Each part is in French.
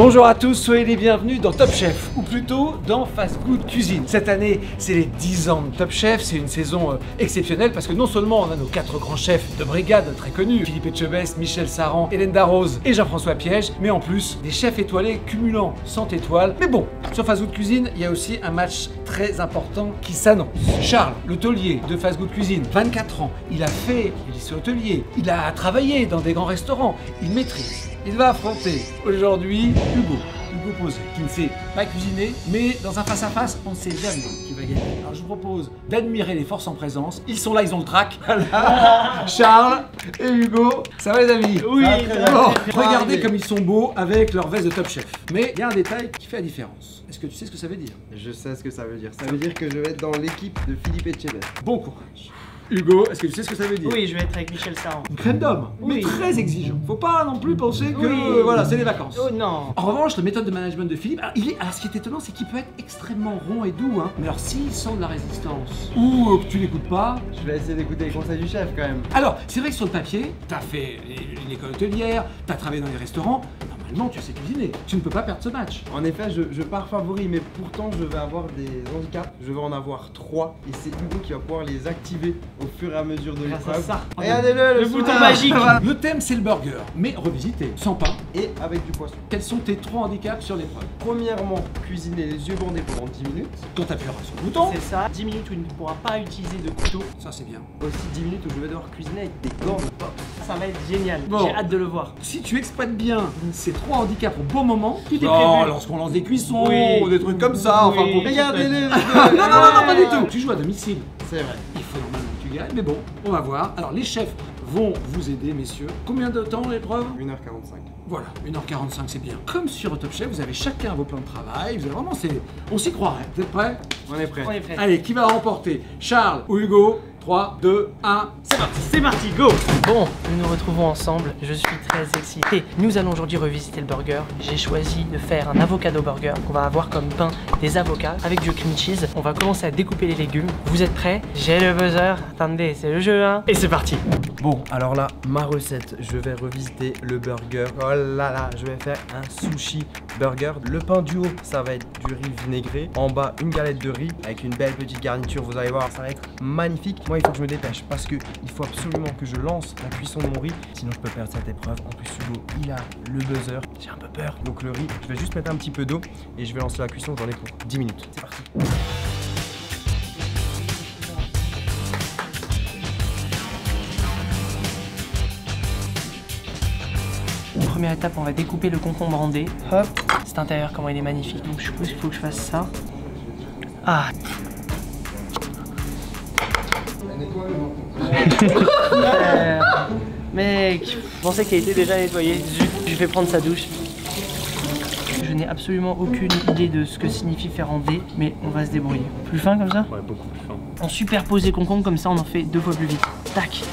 Bonjour à tous, soyez les bienvenus dans Top Chef, ou plutôt dans Fast Good Cuisine. Cette année, c'est les 10 ans de Top Chef, c'est une saison exceptionnelle parce que non seulement on a nos 4 grands chefs de brigade très connus, Philippe Etchebest, Michel Saran, Hélène Darroze et Jean-François Piège, mais en plus des chefs étoilés cumulant 100 étoiles. Mais bon, sur Fast Good Cuisine, il y a aussi un match très important qui s'annonce. Charles, l'hôtelier de Fast Good Cuisine, 24 ans, il est hôtelier, il a travaillé dans des grands restaurants, il maîtrise. Il va affronter aujourd'hui Hugo Posé, qui ne sait pas cuisiner, mais dans un face-à-face, on ne sait jamais qui va gagner. Alors je vous propose d'admirer les forces en présence. Ils sont là, ils ont le trac. Voilà. Charles et Hugo, ça va les amis? Oui. Bon, regardez comme ils sont beaux avec leur veste de Top Chef. Mais il y a un détail qui fait la différence. Est-ce que tu sais ce que ça veut dire? Je sais ce que ça veut dire. Ça veut dire que je vais être dans l'équipe de Philippe Etchebest. Bon courage. Hugo, est-ce que tu sais ce que ça veut dire? Oui, je vais être avec Michel Saran. Une crème d'homme, mais Oui. très exigeant. Faut pas non plus penser que Oui. voilà, c'est les vacances. Oh non. En revanche, la méthode de management de Philippe, alors ce qui est étonnant, c'est qu'il peut être extrêmement rond et doux, hein. Mais alors s'il sent de la résistance ou que tu l'écoutes pas. Je vais essayer d'écouter les conseils du chef quand même. Alors, c'est vrai que sur le papier, t'as fait une école hôtelière, t'as travaillé dans les restaurants. Normalement, tu sais cuisiner. Tu ne peux pas perdre ce match. En effet, je pars favori, mais pourtant je vais avoir des handicaps. Je vais en avoir 3 et c'est Hugo qui va pouvoir les activer au fur et à mesure de Grâce à l'épreuve. ça. Regardez-le, Le bouton magique. Voilà. Le thème, c'est le burger, mais revisité, sans pain. Et avec du poisson. Quels sont tes 3 handicaps sur l'épreuve? Premièrement, cuisiner les yeux bandés pendant 10 minutes. Quand tu appuieras sur le bouton, C'est ça. 10 minutes où il ne pourra pas utiliser de couteau. ça c'est bien. Aussi 10 minutes où je vais devoir cuisiner avec des gants de pop. Ça va être génial. Bon. J'ai hâte de le voir. Si tu exploites bien ces 3 handicaps au bon moment, Tout est prévu. lorsqu'on lance des cuissons, Oui. ou des trucs comme ça, enfin Oui. pour Regardez-les. non, pas du tout. Tu joues à domicile. C'est vrai. Il faut normalement que tu gagnes, mais bon, on va voir. Alors les chefs vont vous aider, messieurs. Combien de temps l'épreuve? 1h45. Voilà, 1h45, c'est bien. Comme sur Top Chef, vous avez chacun vos plans de travail. Vous avez vraiment, on s'y croirait. Vous êtes prêts? On est prêt. On est prêt. Allez, qui va remporter? Charles ou Hugo? 3, 2, 1, c'est parti. C'est parti, go. Bon, nous nous retrouvons ensemble. Je suis très excité. Nous allons aujourd'hui revisiter le burger. J'ai choisi de faire un avocado burger. On va avoir comme pain des avocats avec du cream cheese. On va commencer à découper les légumes. Vous êtes prêts? J'ai le buzzer. Attendez, c'est le jeu, hein. Et c'est parti. Bon, alors là, ma recette, je vais revisiter le burger. Oh là là, je vais faire un sushi burger. Le pain du haut, ça va être du riz vinaigré. En bas, une galette de riz avec une belle petite garniture. Vous allez voir, ça va être magnifique. Moi, il faut que je me dépêche parce que il faut absolument que je lance la cuisson de mon riz. Sinon, je peux perdre cette épreuve. En plus, Hugo, il a le buzzer. J'ai un peu peur. Donc, le riz, je vais juste mettre un petit peu d'eau et je vais lancer la cuisson. J'en ai pour 10 minutes. C'est parti. Première étape, on va découper le concombre en dés. Hop. Cet intérieur, comment il est magnifique. Donc je suppose qu'il faut que je fasse ça. Ah. Mec, je pensais qu'il était déjà nettoyé. Zut, je vais prendre sa douche. Je n'ai absolument aucune idée de ce que signifie faire en dés, mais on va se débrouiller. Plus fin comme ça? Ouais, beaucoup plus fin. On superpose les concombres comme ça, on en fait 2 fois plus vite. Tac.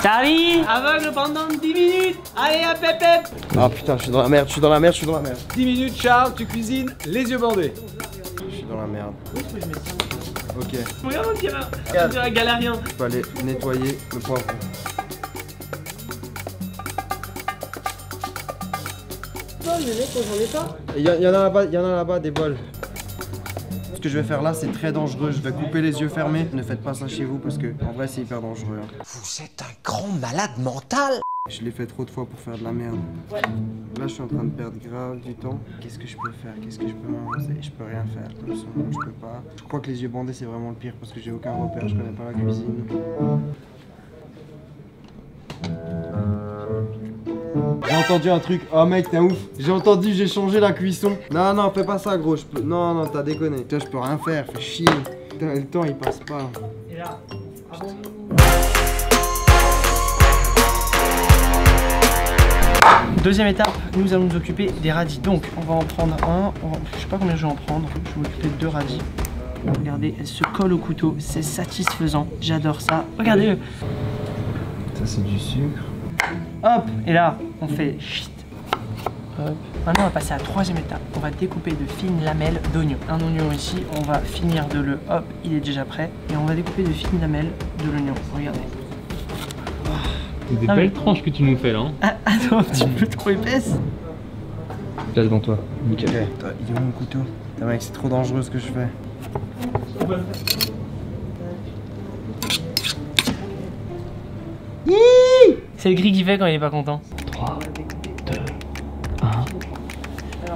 Charlie, aveugle pendant 10 minutes. Allez, hop, hop, hop. Ah putain, je suis dans la merde, je suis dans la merde, je suis dans la merde. 10 minutes, Charles, tu cuisines les yeux bandés. Je suis dans la merde. Ok, Regarde, on dirait un galérien. je peux aller nettoyer le poivron. Il y en a là-bas des bols. Ce que je vais faire là, c'est très dangereux. Je vais couper les yeux fermés. Ne faites pas ça chez vous parce que en vrai, c'est hyper dangereux. Hein. Vous êtes un grand malade mental. Je l'ai fait trop de fois pour faire de la merde. Ouais. Là, je suis en train de perdre grave du temps. Qu'est-ce que je peux faire? Qu'est-ce que je peux m'avancer? Je peux rien faire. De toute façon, je peux pas. Je crois que les yeux bandés, c'est vraiment le pire parce que j'ai aucun repère. Je connais pas la cuisine. J'ai entendu un truc. Oh mec, t'es un ouf. J'ai entendu, j'ai changé la cuisson. Non, non, fais pas ça, gros. Je peux... Non, non, t'as déconné. Putain, je peux rien faire. Fais chier. Putain, le temps, il passe pas. Et là, ah bon. Deuxième étape, nous allons nous occuper des radis. Donc, on va en prendre un. Je sais pas combien je vais en prendre. Je vais m'occuper de 2 radis. Regardez, elle se colle au couteau. C'est satisfaisant. J'adore ça. Regardez-le. Ça, c'est du sucre. Hop. Et là, on fait chut. Hop. Maintenant, on va passer à la troisième étape. On va découper de fines lamelles d'oignon. Un oignon ici, on va finir de le... Hop, il est déjà prêt. Et on va découper de fines lamelles de l'oignon. Regardez. C'est des belles tranches que tu nous fais là. Hein. Ah, attends, un petit peu trop épaisse. Là devant toi. Nickel. Ok, il est où mon couteau? Putain mec, c'est trop dangereux ce que je fais. C'est le gris qui fait quand il est pas content. 3, 2, 1.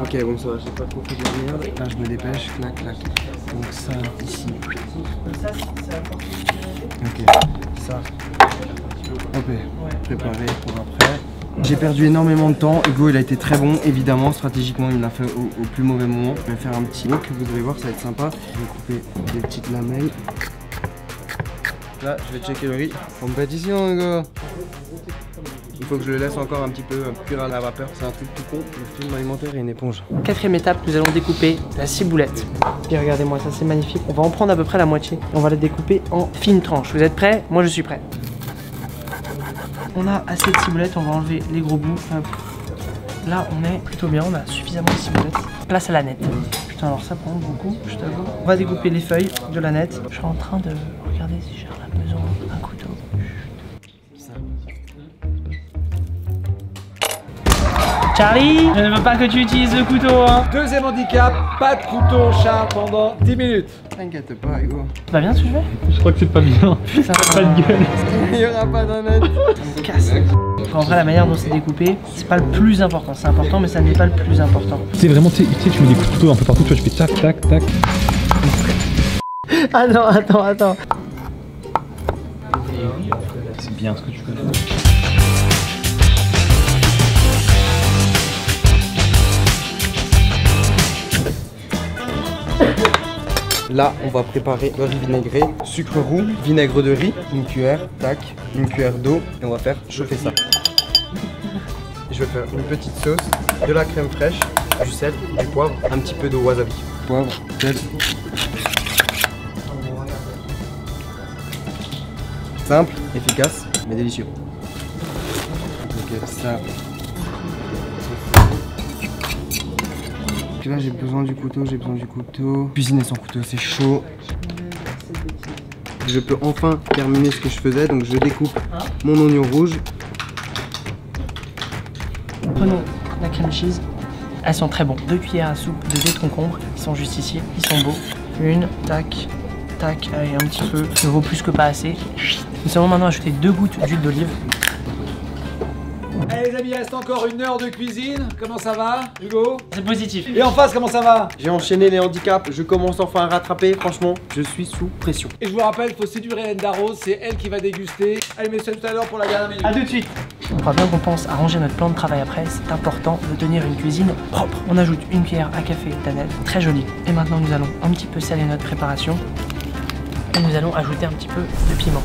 Ok, bon ça va, j'ai pas trop fait de merde. Là je me dépêche, clac clac. Donc ça ici. Ok, ça. Hop, préparé pour après. J'ai perdu énormément de temps. Hugo il a été très bon, évidemment, stratégiquement il l'a fait au plus mauvais moment. Je vais faire un petit wok, vous devez voir, ça va être sympa. Je vais couper des petites lamelles. Là, je vais checker le riz. Compétition, Hugo. Il faut que je le laisse encore un petit peu cuire à la vapeur. C'est un truc tout con. Le film alimentaire et une éponge. Quatrième étape, nous allons découper la ciboulette. Et regardez-moi, ça c'est magnifique. On va en prendre à peu près la moitié. On va la découper en fines tranches. Vous êtes prêts? Moi je suis prêt. On a assez de ciboulette, on va enlever les gros bouts. Hop. Là on est plutôt bien, on a suffisamment de ciboulette. Place à la nette. Putain alors ça prend beaucoup, je t'avoue. On va découper les feuilles de la nette. Je suis en train de regarder si j'ai besoin d'un couteau. Charlie, je ne veux pas que tu utilises le couteau hein. Deuxième handicap, pas de couteau Charles pendant 10 minutes. T'inquiète pas, Hugo. Ça va bien ce que je fais? Je crois que c'est pas bien. Putain, Pas de gueule. Il y aura pas d'un net. ça me casse. En vrai la manière dont c'est découpé, c'est pas le plus important. C'est important mais ça n'est pas le plus important. C'est vraiment, tu sais, tu mets des coups de couteau un peu partout, tu vois, je fais tac, tac, tac. Attends. C'est bien ce que tu fais. Là, on va préparer le riz vinaigré, sucre roux, vinaigre de riz, une cuillère, tac, une cuillère d'eau, et on va faire chauffer ça. Je vais faire une petite sauce, de la crème fraîche, du sel, du poivre, un petit peu de wasabi. Poivre, sel. Simple, efficace, mais délicieux. Ok, ça. Là j'ai besoin du couteau, Cuisiner sans couteau c'est chaud. Je peux enfin terminer ce que je faisais, donc je découpe mon oignon rouge. Prenons la crème cheese. Elles sont très bonnes. 2 cuillères à soupe de lait de concombre. Ils sont juste ici. Ils sont beaux. Une, tac, tac. Allez, un petit peu. Ça vaut plus que pas assez. Nous allons maintenant ajouter 2 gouttes d'huile d'olive. Allez les amis, il reste encore 1 heure de cuisine. Comment ça va, Hugo? C'est positif. Et en face, comment ça va? J'ai enchaîné les handicaps, je commence enfin à rattraper, franchement, je suis sous pression. Et je vous rappelle, il faut séduire Hélène Darroze, c'est elle qui va déguster. Allez messieurs, à tout à l'heure pour la dernière minute. A tout de suite. On fera bien qu'on pense à ranger notre plan de travail après. C'est important de tenir une cuisine propre. On ajoute 1 cuillère à café d'annelle, très joli. Et maintenant nous allons un petit peu saler notre préparation. Et nous allons ajouter un petit peu de piment.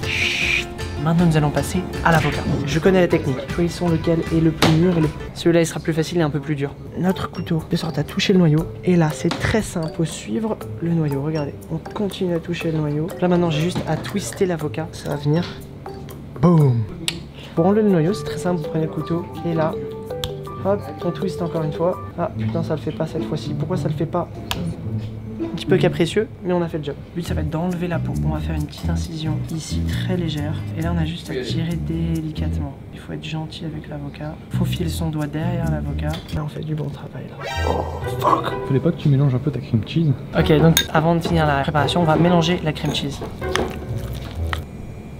Maintenant nous allons passer à l'avocat. Je connais la technique. Choisissons lequel est le plus mûr et celui-là il sera plus facile et un peu plus dur. Notre couteau de sorte à toucher le noyau. Et là c'est très simple, faut suivre le noyau. Regardez, on continue à toucher le noyau. Là maintenant j'ai juste à twister l'avocat. Ça va venir. Boum. Pour enlever le noyau c'est très simple, vous prenez le couteau et là, hop, on twiste encore une fois. Ah putain ça le fait pas cette fois-ci. Pourquoi ça le fait pas? Un petit peu capricieux, mais on a fait le job. Le but ça va être d'enlever la peau. On va faire une petite incision ici très légère. Et là on a juste à tirer délicatement. Il faut être gentil avec l'avocat. Faufiler son doigt derrière l'avocat. Là on fait du bon travail là. Fallait pas que tu mélanges un peu ta cream cheese? Ok donc avant de finir la préparation, on va mélanger la crème cheese.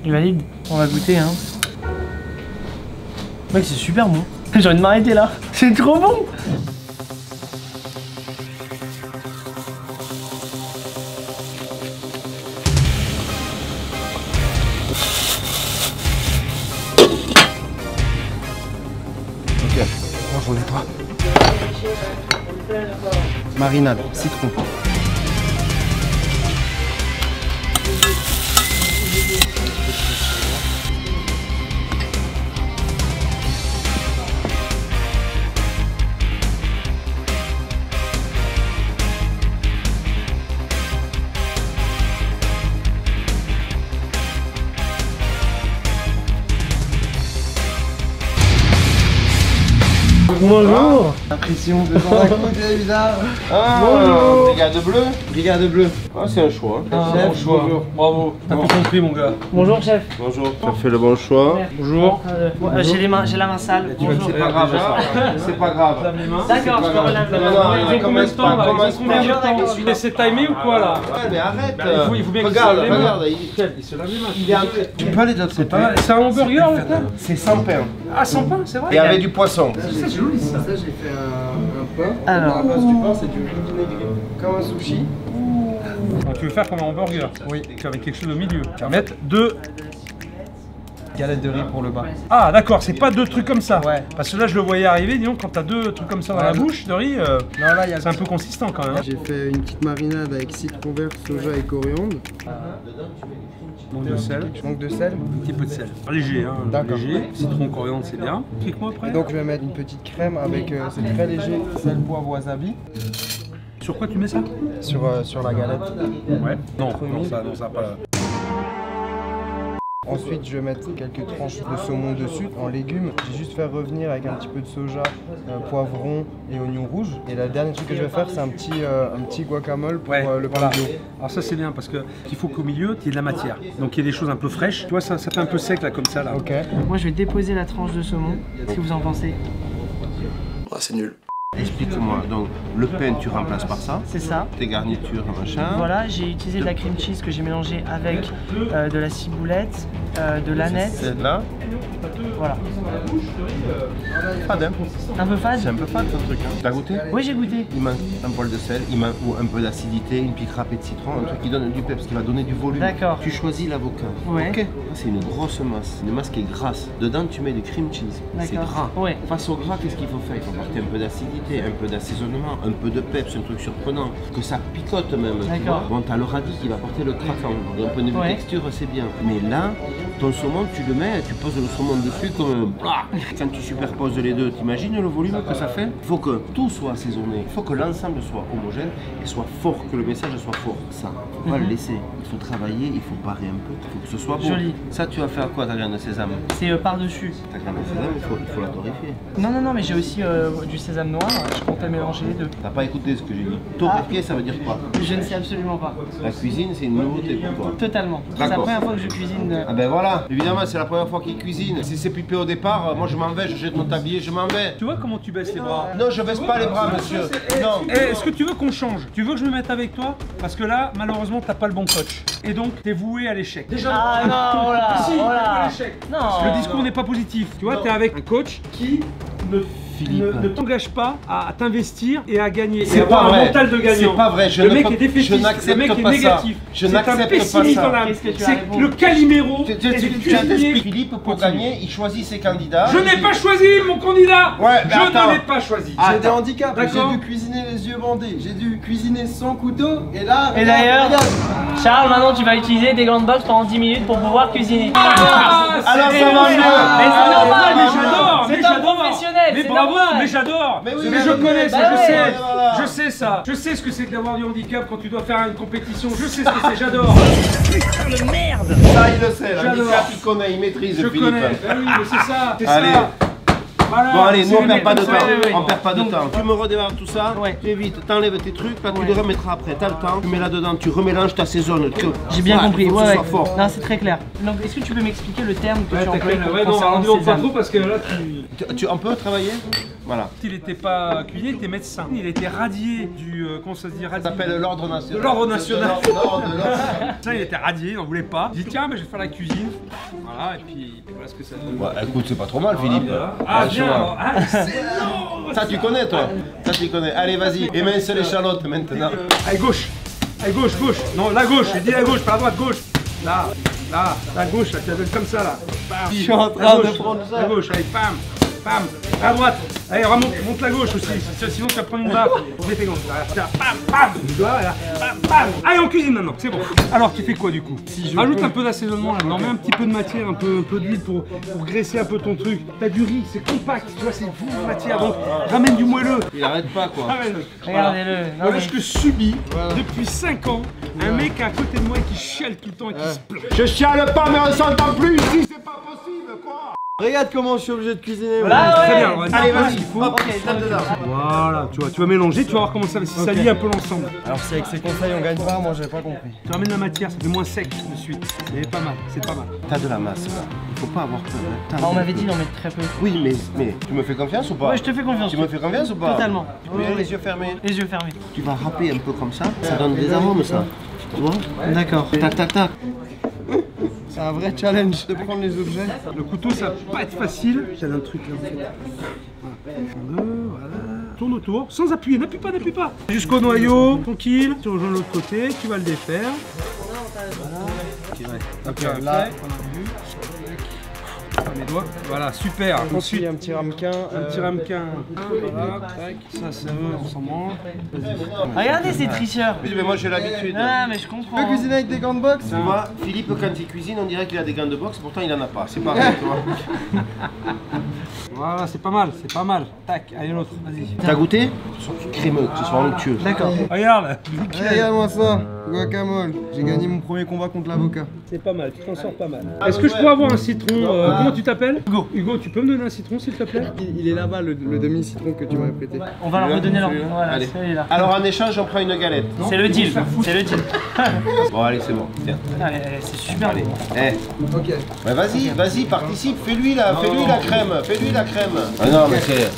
Je valide. On va goûter hein. Mec c'est super bon. J'ai envie de m'arrêter là. C'est trop bon. Ok, on nettoie. Marinade, citron. Bonjour. Impression de dans un coup, c'est bizarre. Bonjour. Brigade bleue. Brigade bleue. Ah, c'est un choix. Bon choix. Bravo. T'as tout compris, mon gars. Bonjour chef. Bonjour. Tu as fait le bon choix. Bonjour. J'ai la main sale. Bonjour. C'est pas grave, ça. C'est pas grave. D'accord, je me relève la main. Ils ont combien de temps là? Ils ont combien de temps? Tu laisses timer ou quoi là? Ouais, mais arrête. Il faut bien qu'il Regarde, se lave les mains. regarde. Il se lave les mains. Il est en train. Tu peux aller de l'autre côté. C'est un hamburger là? C'est sans pain. Ah, sans pain, c'est vrai? Et avec du poisson. C'est joli ça. Ça, j'ai fait un pain. Alors. À la place du pain, c'est du riz vinaigré. Comme un sushi. Donc, tu veux faire comme un hamburger? Oui. Avec quelque chose au milieu. Tu vas mettre deux Galette de riz pour le bas. Ah d'accord, c'est pas deux trucs comme ça. Ouais. Parce que là je le voyais arriver, disons quand t'as deux trucs comme ça dans la bouche de riz, Non, là, il y a c'est un peu consistant quand même. J'ai fait une petite marinade avec citron vert, soja et coriandre. Donc de sel, Manque de sel. un petit peu de sel. Léger, hein, D'accord. léger. Citron, coriandre, c'est bien. Explique-moi après. Et donc je vais mettre une petite crème avec, c'est très léger, sel, poivre, wasabi. Sur quoi tu mets ça? Sur la galette. Ouais. Non, ça pas. Ensuite, je vais mettre quelques tranches de saumon dessus en légumes. J'ai juste fait revenir avec un petit peu de soja, poivron et oignon rouge. Et le dernier truc que je vais faire, c'est un petit guacamole pour le pain bio. Alors ça c'est bien parce que il faut qu'au milieu il y ait de la matière. Donc il y a des choses un peu fraîches. Tu vois ça fait un peu sec là comme ça là. Ok. Moi je vais déposer la tranche de saumon. Qu'est-ce que vous en pensez? C'est nul. Explique-moi. Donc, le pain, tu remplaces par ça. C'est ça. Tes garnitures, machin. Voilà, j'ai utilisé de la cream cheese que j'ai mélangée avec de la ciboulette, de l'aneth. C'est là. Voilà. Fade, hein. Un peu fade? C'est un peu fade ton truc. Hein. T'as goûté? Oui, j'ai goûté. Il manque un poil de sel, il manque ou un peu d'acidité, une pique râpée de citron, un truc qui donne du peps, qui va donner du volume. D'accord. Tu choisis l'avocat. Ouais. Ok. C'est une grosse masse, une masse qui est grasse. Dedans, tu mets du cream cheese. C'est D'accord. gras. Ouais. Face au gras, qu'est-ce qu'il faut faire? Il faut apporter un peu d'acidité, un peu d'assaisonnement, un peu de peps, un truc surprenant, que ça picote même. D'accord. Bon, t'as le radis qui va apporter le craquant. D'un point de vue Ouais. texture, c'est bien. Mais là, ton saumon, tu le mets, tu poses le saumon dessus comme quand tu superposes les deux, t'imagines le volume que ça fait? Il faut que tout soit assaisonné, il faut que l'ensemble soit homogène et soit fort, que le message soit fort. Ça, il faut pas le laisser. Il faut travailler, il faut parer un peu, il faut que ce soit beau. Joli. Ça, tu vas faire quoi ta graine de sésame? C'est par-dessus. Ta graine de sésame, il faut la torréfier. Non, mais j'ai aussi du sésame noir. Je comptais mélanger les deux. T'as pas écouté ce que j'ai dit. Torréfier, ça veut dire quoi? Je ne sais absolument pas. La cuisine, c'est une nouveauté pour toi. Totalement. C'est la D'accord. première fois que je cuisine. Ah ben voilà, évidemment c'est la première fois qu'il cuisine. Si c'est pipé au départ, moi je m'en vais, je jette mon tablier, je m'en vais. Tu vois comment tu baisses les bras? Non, je baisse pas les bras, monsieur. Non. Est-ce que tu veux qu'on change? Tu veux que je me mette avec toi? Parce que là, malheureusement, t'as pas le bon coach. Et donc, t'es voué à l'échec. Déjà, Ah non, oh là, si, oh là. à l'échec. Non. Le discours n'est pas positif. Tu vois, t'es avec un coach qui ne t'engage pas à t'investir et à gagner. C'est et avoir pas vrai. un mental de gagnant. C'est pas vrai. Je le ne mec peux- est défaitiste. je n'accepte le mec est pas ça. négatif. Je C'est un n'accepte pas pessimiste ça. dans l'âme. Qu'est-ce que tu as C'est répondu? le Calimero. Tu et du attestes cuisinier. Philippe pour gagner, il choisit ses candidats. Je n'ai pas choisi mon candidat. Ouais, mais je attends. ne l'ai pas choisi. J'ai des handicaps, D'accord. j'ai dû cuisiner les yeux bandés, j'ai dû cuisiner sans couteau, et là, Et regarde, d'ailleurs, regarde. Charles, maintenant tu vas utiliser des grandes box pendant 10 minutes pour pouvoir cuisiner. Ah, Alors c'est ça va vrai. mieux. Mais c'est normal, mais j'adore, c'est mais un j'adore. professionnel, Mais c'est bravo, normal. mais j'adore. Mais oui, Mais mais je oui, connais ça, bah je ouais. sais. Voilà. Je sais ça. Je sais ce que c'est que d'avoir du handicap quand tu dois faire une compétition. Je sais ce que c'est, j'adore. Ça, il le sait, J'adore. l'handicap, il connaît, il maîtrise, Je Philippe. connais. Ben oui, mais c'est ça. C'est Allez. ça. Voilà, Bon allez, c'est nous on les perd mecs pas de comme temps, ça. on perd pas de temps. Tu me redémarres tout ça, Ouais. tu évites, t'enlèves tes trucs, là tu Ouais. les remettras après, t'as le temps, tu mets là-dedans, tu remélanges, t'assaisonnes. J'ai bien compris, Il faut que ouais, ce ouais. soit fort. Non, c'est très clair. Donc, est-ce que tu peux m'expliquer le terme que Ouais, tu emploies pour ouais, non, concernant on le ne pas sésame? trop parce que là, On peut travailler? Voilà. il n'était pas cuisinier, il était médecin. Il était radié du, comment ça se dit, Ça radié. s'appelle l'ordre national. De l'ordre national. De l'ordre. Ça, il était radié, il n'en voulait pas. Il dit tiens, mais je vais faire la cuisine. Voilà, et puis voilà ce que ça donne. Ouais, écoute, c'est pas trop mal, Philippe. Ah, Ouais, bien, tu vois. alors. Ah, excellent. Ça tu connais toi? Ça tu connais. Allez vas-y, émince l'échalote maintenant. Allez, gauche. Allez, gauche, gauche. Non, la gauche, j'ai dit la gauche, pas la droite, gauche. Là, la gauche, là, tu la donnes comme ça, là. Bam. Je suis en train La de gauche, prendre ça. La gauche, allez, pam, pam. À droite. Allez, remonte, monte la gauche aussi. Sinon, tu vas prendre une baffe. Mets tes gants. Là, pam, pam. Là, pam, pam. Allez, on cuisine maintenant, c'est bon. Alors, tu fais quoi du coup? Rajoute un peu d'assaisonnement là-dedans, mets un petit peu de matière, un peu d'huile pour graisser un peu ton truc. T'as du riz, c'est compact, tu vois, c'est full de matière, donc ramène du moelleux. Il arrête pas quoi. Ramène. Regardez-le. Non, Voilà mais- ce que subit depuis 5 ans un mec à côté de moi qui chiale tout le temps et qui se plaint. Je chiale pas mais on s'entend plus ici, c'est pas possible quoi. Regarde comment je suis obligé de cuisiner. Voilà, Très ouais. bien, allez, vas-y. Ok, tape dedans. Voilà, tu vas mélanger, tu vas voir comment ça lie un peu l'ensemble. Alors si avec ces conseils on gagne pas, moi j'avais pas compris. Tu ramènes la matière, ça fait moins sec de suite. C'est pas mal, c'est pas mal. T'as de la masse là. Il faut pas avoir peur. Hein. On m'avait dit d'en mettre très peu. Oui, mais tu me fais confiance ou pas? Ouais, je te fais confiance. Tu me fais confiance ou pas? Totalement. Tu mets les yeux fermés. Les yeux fermés. Tu vas râper un peu comme ça. Ça donne des arômes ça. Tu vois? D'accord. Tac tac tac. C'est un vrai challenge de prendre les objets. Le couteau, ça va pas être facile. J'ai un truc là en fait. Voilà. Tourne autour, sans appuyer, n'appuie pas. Jusqu'au noyau, tranquille. Tu rejoins l'autre côté, tu vas le défaire. Voilà. Ok, là, mes doigts. Voilà, super. Ensuite, un petit ramequin. un petit ramequin. Voilà, tac. Ça, ça veut, on s'en branle. Vas-y. Regardez ces tricheurs. Oui, mais moi j'ai l'habitude. Ah, mais je Tu peux comprends. cuisiner avec des gants de boxe? Tu vois, Philippe, quand il cuisine, on dirait qu'il a des gants de boxe, pourtant il en a pas. C'est pareil, tu vois. Voilà, c'est pas mal. Tac, allez l'autre, vas-y. T'as goûté? Crémeux, que ce soit onctueux. D'accord. Regarde, Regarde-moi ça, guacamole. J'ai gagné mon premier combat contre l'avocat. c'est pas mal, tu t'en sors pas mal. Est-ce que je peux avoir un citron comment tu t'appelles? Hugo. Hugo, tu peux me donner un citron s'il te plaît? Il est là-bas, le demi-citron que tu m'avais prêté. On va leur redonner leur. Celui-là. Voilà, Allez. celui-là. Alors en échange, on prend une galette. C'est le deal. C'est le deal. Bon, allez, c'est bon. Tiens. Allez, c'est super. Allez. Eh. Ok. Bah vas-y, participe, fais-lui la crème, Ah non, mais c'est.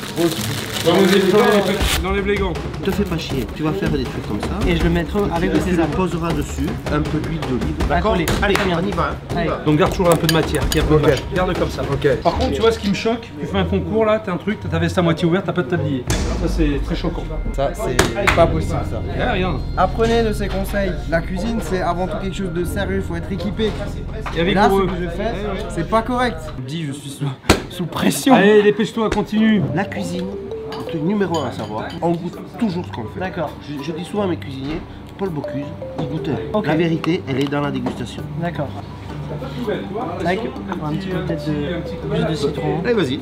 Dans les blégans. Te fais pas chier, tu vas faire des trucs comme ça. Et je le mettrai avec le Tu sésame. poseras dessus un peu d'huile d'olive. D'accord. Allez, Très bien. on y va. Hein. Allez. Donc garde toujours un peu de matière, qui est un peu vache. Garde comme ça. Ok. Par contre, tu vois ce qui me choque, tu fais un concours là, t'as un truc, t'as ta veste à moitié ouverte, t'as pas de tablier. Ça c'est très choquant. Ça, c'est pas possible ça. Eh, rien. Apprenez de ces conseils. La cuisine, c'est avant tout quelque chose de sérieux, il faut être équipé. Et avec Et là, ce eux. que je fais, c'est pas correct. Je me dis, je suis sous pression. Allez, dépêche-toi, continue. La cuisine, le truc numéro 1 à savoir, on goûte toujours ce qu'on fait. D'accord. Je dis souvent à mes cuisiniers, Paul Bocuse, il goûte. Ok. La vérité, elle est dans la dégustation. D'accord. Avec un petit peu peut-être de jus de citron. Allez, vas-y.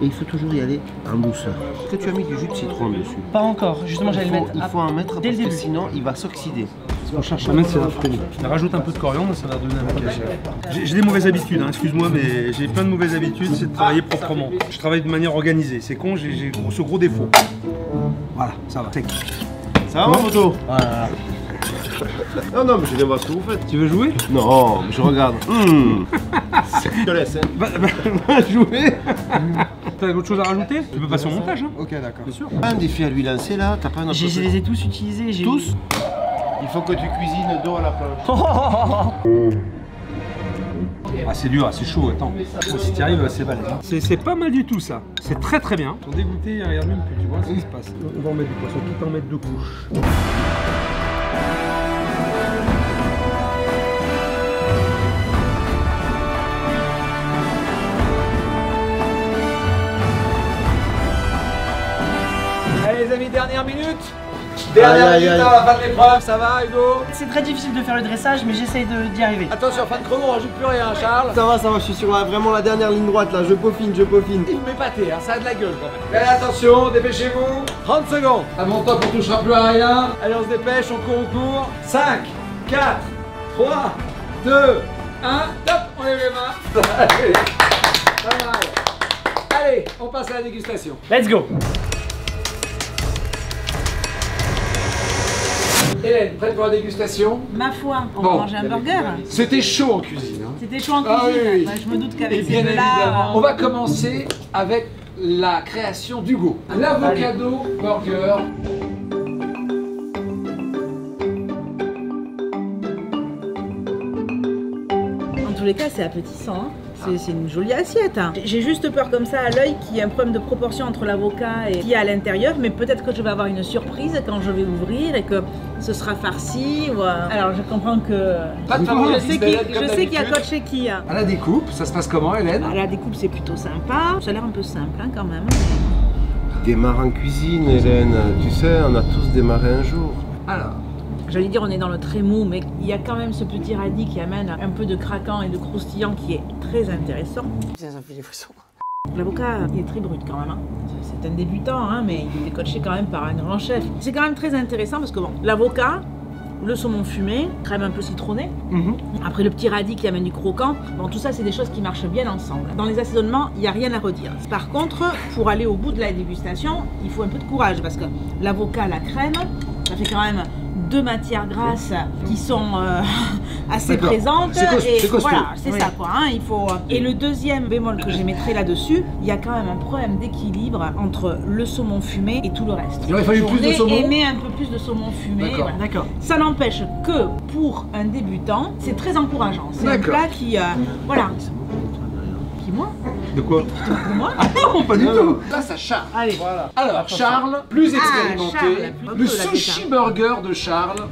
Et il faut toujours y aller en douceur. Est-ce que tu as mis du jus de citron dessus? Pas encore. Justement, j'allais le mettre. Il faut en mettre dès le parce que début. sinon il va s'oxyder. On cherche à mettre, c'est l'après-midi. Rajoute un peu de coriandre, ça va donner un cachet. J'ai des mauvaises habitudes, hein, excuse-moi, mais j'ai plein de mauvaises habitudes, c'est de travailler proprement. Je travaille de manière organisée, c'est con, j'ai ce gros défaut. Voilà, ça va. Ça va, mon photo? Non, mais je viens voir ce que vous faites. Tu veux jouer? Non, mais je regarde. Je te laisse, hein. Va jouer. T'as autre chose à rajouter? Tu peux passer au montage, hein? Ok, d'accord. Bien sûr. Pas un défi à lui lancer là, t'as pas un autre Je les ai tous utilisés. Tous? Il faut que tu cuisines dos à la planche. Ah c'est dur, c'est chaud, attends. Si t'y arrives, c'est balèze. Hein. C'est pas mal du tout ça. C'est très très bien. Pour dégoûter, il regarde même plus, tu vois ce qui se passe. On va en mettre du poisson, quitte à en mettre 2 couches. Allez les amis, dernière minute. Dernière minute à la fin de l'épreuve, ça va Hugo? C'est très difficile de faire le dressage, mais j'essaye d'y arriver. Attention, fin de chrono, on rajoute plus rien Charles. Ça va, je suis sur vraiment la dernière ligne droite là, je peaufine. Il me met pâté, hein, ça a de la gueule quand même. Allez attention, dépêchez-vous. 30 secondes. À mon top, on touchera plus à rien. Allez, on se dépêche, on court. 5, 4, 3, 2, 1, top, on lève les mains. Allez, pas mal. Allez, on passe à la dégustation. Let's go. Hélène, prête pour la dégustation? Ma foi, on Bon. va manger un burger. C'était chaud en cuisine. Hein. C'était chaud en Ah cuisine. oui, oui. Bah, je me doute Et qu'avec bien ces évidemment, deux-là. on va commencer avec la création d'Hugo. L'avocado burger. En tous les cas, c'est appétissant. Hein. C'est une jolie assiette. Hein. J'ai juste peur comme ça à l'œil qu'il y ait un problème de proportion entre l'avocat et ce qu'il y a à l'intérieur. Mais peut-être que je vais avoir une surprise quand je vais ouvrir et que ce sera farci. Ou... Alors je comprends que. Pas de Je favoritisme, sais Hélène, comme qu'il y a d'habitude. coach chez qui. Hein. À la découpe, ça se passe comment Hélène? Ah, la découpe, c'est plutôt sympa. Ça a l'air un peu simple hein, quand même. Démarre en cuisine, Hélène. Tu sais, on a tous démarré un jour. Alors, J'allais dire on est dans le très mou, mais il y a quand même ce petit radis qui amène un peu de craquant et de croustillant qui est très intéressant. Ça me fait des frissons. L'avocat, il est très brut quand même. Hein. C'est un débutant, hein, mais il est coaché quand même par un grand chef. C'est quand même très intéressant parce que bon, l'avocat, le saumon fumé, crème un peu citronnée. Après le petit radis qui amène du croquant. Bon, tout ça, c'est des choses qui marchent bien ensemble. Dans les assaisonnements, il n'y a rien à redire. Par contre, pour aller au bout de la dégustation, il faut un peu de courage parce que l'avocat, la crème, ça fait quand même 2 matières grasses qui sont assez présentes. C'est costaud. Voilà, c'est ça quoi. Hein, il faut... Et le deuxième bémol que j'émettrai là-dessus, il y a quand même un problème d'équilibre entre le saumon fumé et tout le reste. Il aurait fallu plus de saumon. J'aurais aimé un peu plus de saumon fumé. Voilà. D'accord. Ça n'empêche que pour un débutant, c'est très encourageant. C'est un plat qui... voilà. Qui moi? De quoi? Moi? Non, pas du tout. Là, ça Charles. Allez. Voilà. Alors, Charles, plus expérimenté, Charles, le un peu la sushi burger de Charles.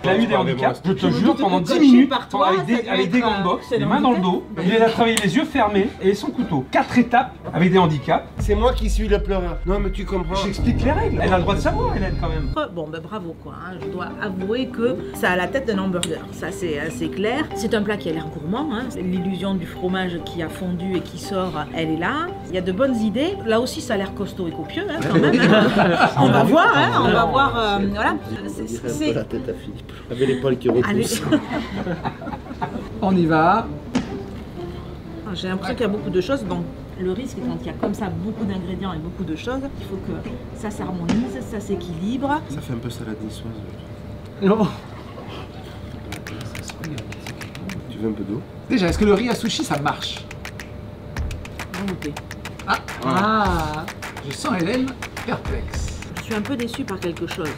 Il a eu des handicaps, je te Je me jure, doute pendant que 10 quand minutes, tu pars toi, ça devait avec des être, gants de boxe, c'est les mains dans le dos. Il a travaillé les yeux fermés et son couteau. 4 étapes avec des handicaps. C'est moi qui suis le pleureur. Non, mais tu comprends. J'explique les règles. Elle a le droit de savoir, Hélène, quand même. Bon, ben bravo quoi. Hein. Je dois avouer que ça a la tête d'un hamburger. Ça, c'est assez clair. C'est un plat qui a l'air gourmand. Hein. L'illusion du fromage qui a fondu et qui sort, elle est là. Il y a de bonnes idées. Là aussi, ça a l'air costaud et copieux hein, quand même. Hein. On va voir. Hein. On va voir. Voilà. C'est la tête à Philippe. Avec les poils qui repoussent. On y va. J'ai l'impression qu'il y a beaucoup de choses. Donc, le risque, quand il y a comme ça beaucoup d'ingrédients et beaucoup de choses, il faut que ça s'harmonise, ça s'équilibre. Ça fait un peu salade niçoise. Non. Tu veux un peu d'eau? Déjà, est-ce que le riz à sushi, ça marche? Bon goûter. Ah, je sens Hélène perplexe. Je suis un peu déçue par quelque chose.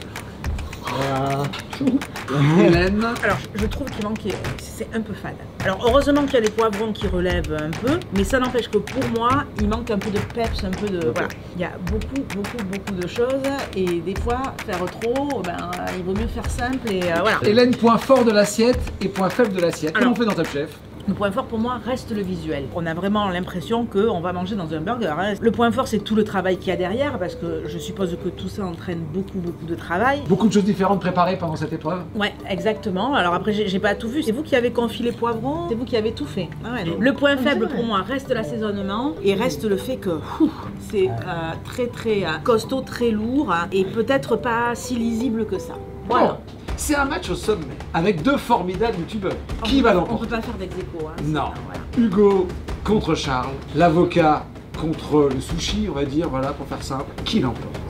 Hélène. Alors, je trouve qu'il manque, c'est un peu fade. Alors, heureusement qu'il y a les poivrons qui relèvent un peu, mais ça n'empêche que pour moi, il manque un peu de peps, un peu de... Voilà. Il y a beaucoup de choses, et des fois, faire trop, ben, il vaut mieux faire simple, et voilà. Hélène, point fort de l'assiette et point faible de l'assiette. Comment on fait dans Top Chef? Le point fort pour moi reste le visuel. On a vraiment l'impression qu'on va manger dans un burger. Hein. Le point fort, c'est tout le travail qu'il y a derrière, parce que je suppose que tout ça entraîne beaucoup de travail. Beaucoup de choses différentes préparées pendant cette épreuve? Ouais, exactement. Alors après, j'ai pas tout vu. C'est vous qui avez confit les poivrons, c'est vous qui avez tout fait. Ah ouais, le point faible pour moi reste l'assaisonnement et reste le fait que c'est très costaud, très lourd et peut-être pas si lisible que ça. Voilà. Oh. C'est un match au sommet, avec 2 formidables youtubeurs. Qui va On l'emporter? peut pas faire d'ex-aequo. Hein, Non. Voilà. Hugo contre Charles, l'avocat contre le sushi, on va dire, voilà, pour faire simple. Qui l'emporte?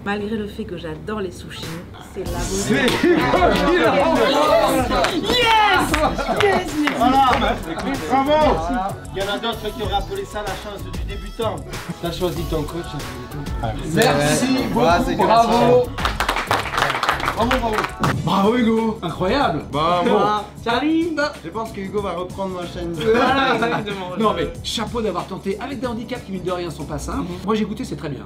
Malgré le fait que j'adore les sushis, c'est l'avocat. Voilà. Bravo. Il y en a d'autres qui auraient appelé ça la chance du débutant. T'as choisi ton coach. Merci beaucoup, bravo. Bravo Hugo, incroyable. Charlie. Je pense que Hugo va reprendre ma chaîne. Non mais chapeau d'avoir tenté avec des handicaps qui mine de rien sont pas simples. Moi j'ai goûté, c'est très bien.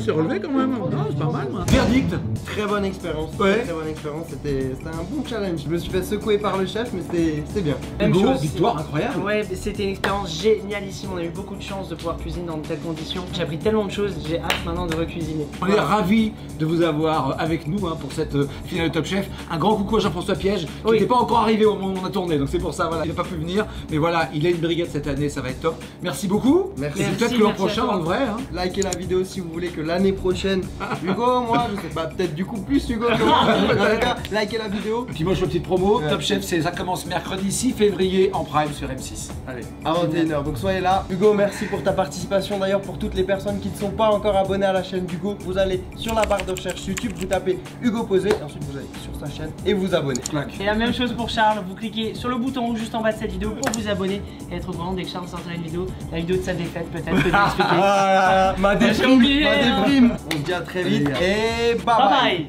C'est relevé quand même. Non, c'est pas mal. Verdict. Très bonne expérience. Ouais. Très bonne expérience. C'était un bon challenge. Je me suis fait secouer par le chef, mais c'était bien. Même Hugo, chose. victoire incroyable. Ouais, c'était une expérience génialissime. On a eu beaucoup de chance de pouvoir cuisiner dans de telles conditions. J'ai appris tellement de choses. J'ai hâte maintenant de recuisiner. On est ravis de vous avoir avec nous hein, pour cette finale de Top Chef. Un grand coucou à Jean-François Piège qui n'était pas encore arrivé au moment où on a tourné, donc c'est pour ça, voilà, il n'a pas pu venir. Mais voilà, il a une brigade cette année, ça va être top. Merci beaucoup. Merci. Et peut-être que l'an prochain, dans le vrai. Hein. Likez la vidéo si vous voulez que l'année prochaine, Hugo, moi, je sais pas, peut-être du coup plus Hugo. Likez la vidéo. Et puis moi je fais une petite promo, Top Chef, ça commence mercredi 6 février en prime sur M6. Allez. À 21h, donc soyez là. Hugo, merci pour ta participation. D'ailleurs, pour toutes les personnes qui ne sont pas encore abonnées à la chaîne d'Hugo, vous allez sur la barre de recherche YouTube, vous tapez Hugo Posé, et ensuite vous allez sur sa chaîne et vous abonnez. Et la même chose pour Charles, vous cliquez sur le bouton rouge juste en bas de cette vidéo pour vous abonner et être au courant dès que Charles sortira une vidéo, la vidéo de sa défaite peut-être, que d'expliquer. Ma J'ai oublié. déprime. On se dit à très vite et bye bye. Bye bye.